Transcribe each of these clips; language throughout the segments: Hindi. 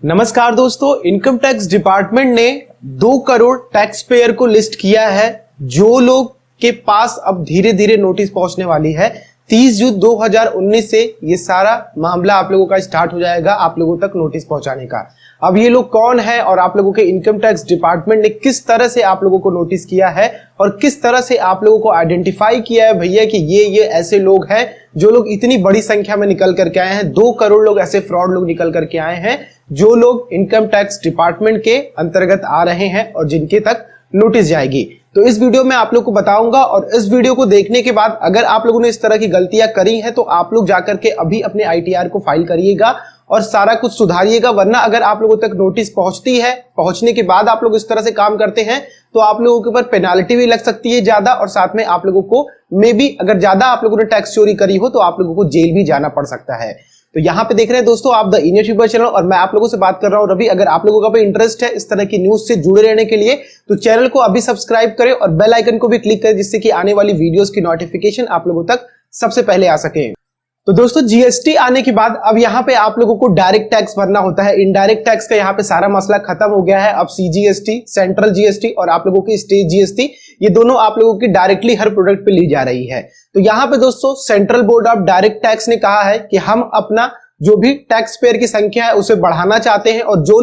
नमस्कार दोस्तों, इनकम टैक्स डिपार्टमेंट ने 2 करोड़ टैक्स पेयर को लिस्ट किया है। जो लोग के पास अब धीरे धीरे नोटिस पहुंचने वाली है। 30 जून 2019 से ये सारा मामला आप लोगों का स्टार्ट हो जाएगा, आप लोगों तक नोटिस पहुंचाने का। अब ये लोग कौन है और आप लोगों के इनकम टैक्स डिपार्टमेंट ने किस तरह से आप लोगों को नोटिस किया है और किस तरह से आप लोगों को आइडेंटिफाई किया है भैया कि ये ऐसे लोग हैं जो लोग इतनी बड़ी संख्या में निकल करके आए हैं। 2 करोड़ लोग ऐसे फ्रॉड लोग निकल करके आए हैं जो लोग इनकम टैक्स डिपार्टमेंट के अंतर्गत आ रहे हैं और जिनके तक नोटिस जाएगी। तो इस वीडियो में आप लोग को बताऊंगा और इस वीडियो को देखने के बाद अगर आप लोगों ने इस तरह की गलतियां करी हैं तो आप लोग जाकर के अभी अपने आईटीआर को फाइल करिएगा और सारा कुछ सुधारिएगा। वरना अगर आप लोगों तक नोटिस पहुंचती है, पहुंचने के बाद आप लोग इस तरह से काम करते हैं तो आप लोगों के ऊपर पेनाल्टी भी लग सकती है ज्यादा, और साथ में आप लोगों को मे बी अगर ज्यादा आप लोगों ने टैक्स चोरी करी हो तो आप लोगों को जेल भी जाना पड़ सकता है। तो यहाँ पे देख रहे हैं दोस्तों आप द इंडियन यूट्यूबर चैनल और मैं आप लोगों से बात कर रहा हूँ रवि। अगर आप लोगों का भी इंटरेस्ट है इस तरह की न्यूज से जुड़े रहने के लिए तो चैनल को अभी सब्सक्राइब करें और बेल आइकन को भी क्लिक करें जिससे कि आने वाली वीडियोस की नोटिफिकेशन आप लोगों तक सबसे पहले आ सके। तो दोस्तों जीएसटी आने के बाद अब यहाँ पे आप लोगों को डायरेक्ट टैक्स भरना होता है। इनडायरेक्ट टैक्स का यहाँ पे सारा मसला खत्म हो गया है। अब सीजीएसटी, सेंट्रल जीएसटी और आप लोगों की स्टेट जीएसटी, ये दोनों आप लोगों की डायरेक्टली हर प्रोडक्ट पे ली जा रही है। तो यहाँ पे दोस्तों central board of direct tax ने कहा है कि हम अपना जो भी टैक्स पेयर की संख्या है उसे बढ़ाना चाहते हैं और जो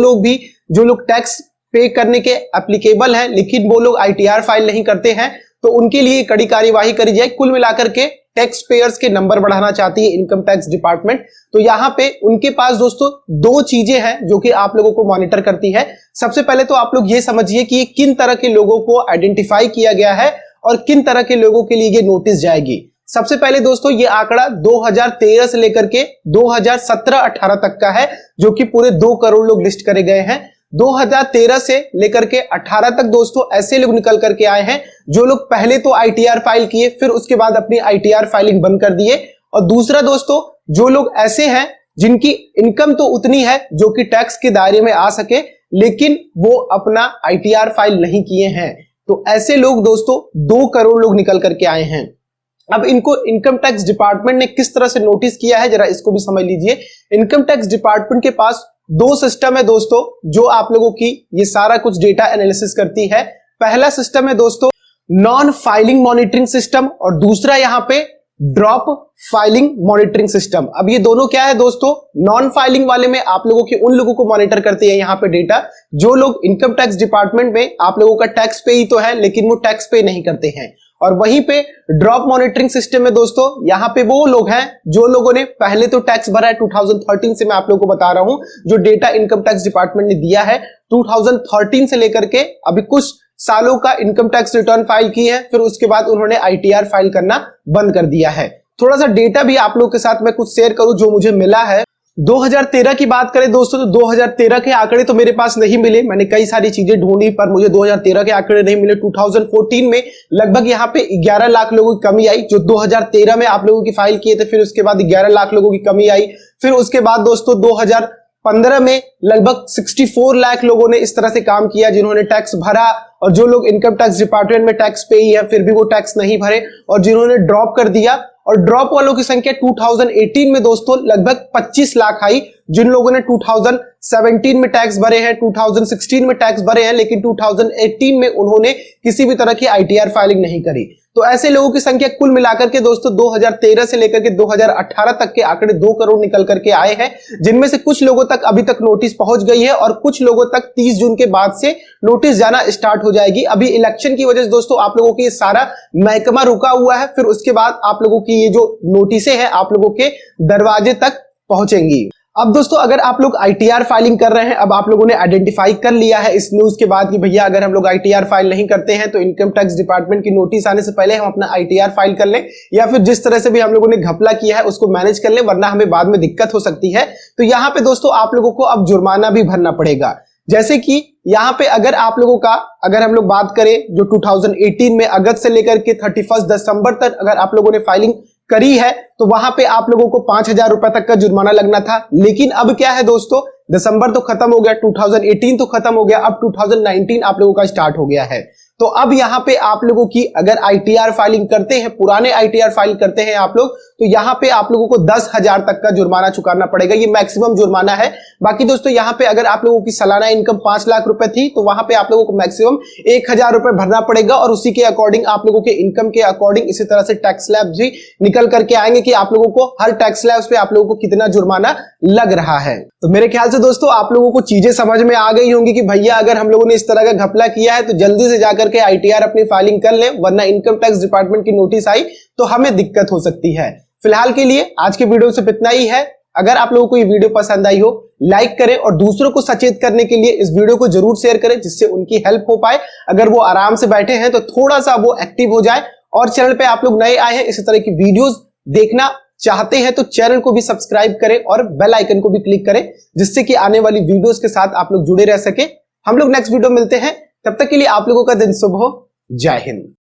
लोग टैक्स पे करने के एप्लीकेबल हैं लेकिन वो लोग आईटीआर फाइल नहीं करते हैं तो उनके लिए कड़ी कार्यवाही करी जाए। कुल मिलाकर के टैक्स पेयर्स के नंबर बढ़ाना चाहती है इनकम टैक्स डिपार्टमेंट। तो यहाँ पे उनके पास दोस्तों 2 चीजें हैं जो कि आप लोगों को मॉनिटर करती है। सबसे पहले तो आप लोग ये समझिए कि किन तरह के लोगों को आइडेंटिफाई किया गया है और किन तरह के लोगों के लिए ये नोटिस जाएगी। सबसे पहले दोस्तों ये आंकड़ा 2013 से लेकर के 2017-18 तक का है जो कि पूरे 2 करोड़ लोग लिस्ट करे गए हैं। 2013 से लेकर के 18 तक दोस्तों ऐसे लोग निकल करके आए हैं जो लोग पहले तो आईटीआर फाइल किए फिर उसके बाद अपनी आईटीआर फाइलिंग बंद कर दिए। और दूसरा दोस्तों जो लोग ऐसे हैं जिनकी इनकम तो उतनी है जो कि टैक्स के दायरे में आ सके लेकिन वो अपना आईटीआर फाइल नहीं किए हैं। तो ऐसे लोग दोस्तों 2 करोड़ लोग निकल करके आए हैं। अब इनको इनकम टैक्स डिपार्टमेंट ने किस तरह से नोटिस किया है जरा इसको भी समझ लीजिए। इनकम टैक्स डिपार्टमेंट के पास 2 सिस्टम है दोस्तों जो आप लोगों की ये सारा कुछ डेटा एनालिसिस करती है। पहला सिस्टम है दोस्तों नॉन फाइलिंग मॉनिटरिंग सिस्टम और दूसरा यहाँ पे ड्रॉप फाइलिंग मॉनिटरिंग सिस्टम। अब ये दोनों क्या है दोस्तों, नॉन फाइलिंग वाले में आप लोगों के उन लोगों को मॉनिटर करते हैं यहाँ पे डेटा जो लोग इनकम टैक्स डिपार्टमेंट में आप लोगों का टैक्स पे ही तो है लेकिन वो टैक्स पे नहीं करते हैं। और वहीं पे ड्रॉप मॉनिटरिंग सिस्टम में दोस्तों यहाँ पे वो लोग हैं जो लोगों ने पहले तो टैक्स भरा है 2013 से, मैं आप लोगों को बता रहा हूं जो डेटा इनकम टैक्स डिपार्टमेंट ने दिया है 2013 से लेकर के अभी कुछ सालों का इनकम टैक्स रिटर्न फाइल की है फिर उसके बाद उन्होंने आईटीआर फाइल करना बंद कर दिया है। थोड़ा सा डेटा भी आप लोगों के साथ मैं कुछ शेयर करूं जो मुझे मिला है। 2013 की बात करें दोस्तों तो 2013 के आंकड़े तो मेरे पास नहीं मिले, मैंने कई सारी चीजें ढूंढी पर मुझे 2013 के आंकड़े नहीं मिले। 2014 में लगभग यहाँ पे 11 लाख लोगों की कमी आई जो 2013 में आप लोगों की फाइल किए थे, फिर उसके बाद 11 लाख लोगों की कमी आई। फिर उसके बाद दोस्तों 2015 में लगभग 64 लाख लोगों ने इस तरह से काम किया जिन्होंने टैक्स भरा और जो लोग इनकम टैक्स डिपार्टमेंट में टैक्स पे ही है फिर भी वो टैक्स नहीं भरे और जिन्होंने ड्रॉप कर दिया। और ड्रॉप वालों की संख्या 2018 में दोस्तों लगभग 25 लाख आई जिन लोगों ने 2017 में टैक्स भरे हैं, 2016 में टैक्स भरे हैं लेकिन 2018 में उन्होंने किसी भी तरह की आईटीआर फाइलिंग नहीं करी। तो ऐसे लोगों की संख्या कुल मिलाकर के दोस्तों 2013 से लेकर के 2018 तक के आंकड़े 2 करोड़ निकल करके आए हैं जिनमें से कुछ लोगों तक अभी तक नोटिस पहुंच गई है और कुछ लोगों तक 30 जून के बाद से नोटिस जाना स्टार्ट हो जाएगी। अभी इलेक्शन की वजह से दोस्तों आप लोगों की ये सारा महकमा रुका हुआ है, फिर उसके बाद आप लोगों की ये जो नोटिसें हैं आप लोगों के दरवाजे तक पहुंचेंगी। अब दोस्तों अगर आप लोग आईटीआर फाइलिंग कर रहे हैं, अब आप लोगों ने आइडेंटिफाई कर लिया है इस न्यूज के बाद कि भैया अगर हम लोग आईटीआर फाइल नहीं करते हैं तो इनकम टैक्स डिपार्टमेंट की नोटिस आने से पहले हम अपना आईटीआर फाइल कर लें या फिर जिस तरह से भी हम लोगों ने घपला किया है उसको मैनेज कर लें वरना हमें बाद में दिक्कत हो सकती है। तो यहाँ पे दोस्तों आप लोगों को अब जुर्माना भी भरना पड़ेगा। जैसे कि यहाँ पे अगर आप लोगों का अगर हम लोग बात करें जो 2018 में अगस्त से लेकर के 31 दिसंबर तक अगर आप लोगों ने फाइलिंग करी है तो वहां पे आप लोगों को 5,000 रुपए तक का जुर्माना लगना था। लेकिन अब क्या है दोस्तों, दिसंबर तो खत्म हो गया, 2018 तो खत्म हो गया, अब 2019 आप लोगों का स्टार्ट हो गया है। तो अब यहाँ पे आप लोगों की अगर आईटीआर फाइलिंग करते हैं, पुराने आईटीआर फाइल करते हैं आप लोग, तो यहाँ पे आप लोगों को 10,000 तक का जुर्माना चुकाना पड़ेगा। ये मैक्सिमम जुर्माना है। बाकी दोस्तों यहाँ पे अगर आप लोगों की सालाना इनकम 5 लाख रुपए थी तो वहां पे आप लोगों को मैक्सिमम 1,000 रुपए भरना पड़ेगा, और उसी के अकॉर्डिंग आप लोगों के इनकम के अकॉर्डिंग इसी तरह से टैक्स स्लैब भी निकल करके आएंगे कि आप लोगों को हर टैक्स स्लैब पे आप लोगों को कितना जुर्माना लग रहा है। तो मेरे ख्याल से दोस्तों आप लोगों को चीजें समझ में आ गई होंगी कि भैया अगर हम लोगों ने इस तरह का घपला किया है तो जल्दी से जाकर के आईटीआर अपनी फाइलिंग कर लें, वरना इनकम टैक्स डिपार्टमेंट की नोटिस आई तो हमें दिक्कत हो सकती है। फिलहाल के लिए आज के वीडियो से इतना ही है। अगर आप लोगों को ये वीडियो पसंद आई हो, लाइक करें और दूसरों को सचेत करने के लिए इस वीडियो को जरूर शेयर करें, जिससे उनकी हेल्प हो पाए। अगर वो आराम से बैठे हैं तो थोड़ा सा वो एक्टिव हो जाए। और चैनल पे आप लोग नए आए हैं, इसी तरह की वीडियोस देखना चाहते हैं तो चैनल को भी सब्सक्राइब करें और बेल आइकन को भी क्लिक करें, जिससे कि आने वाली वीडियोस के साथ आप लोग जुड़े रह सके। हम लोग नेक्स्ट वीडियो मिलते हैं, तब तक के लिए आप लोगों का दिन शुभ हो। जय हिंद।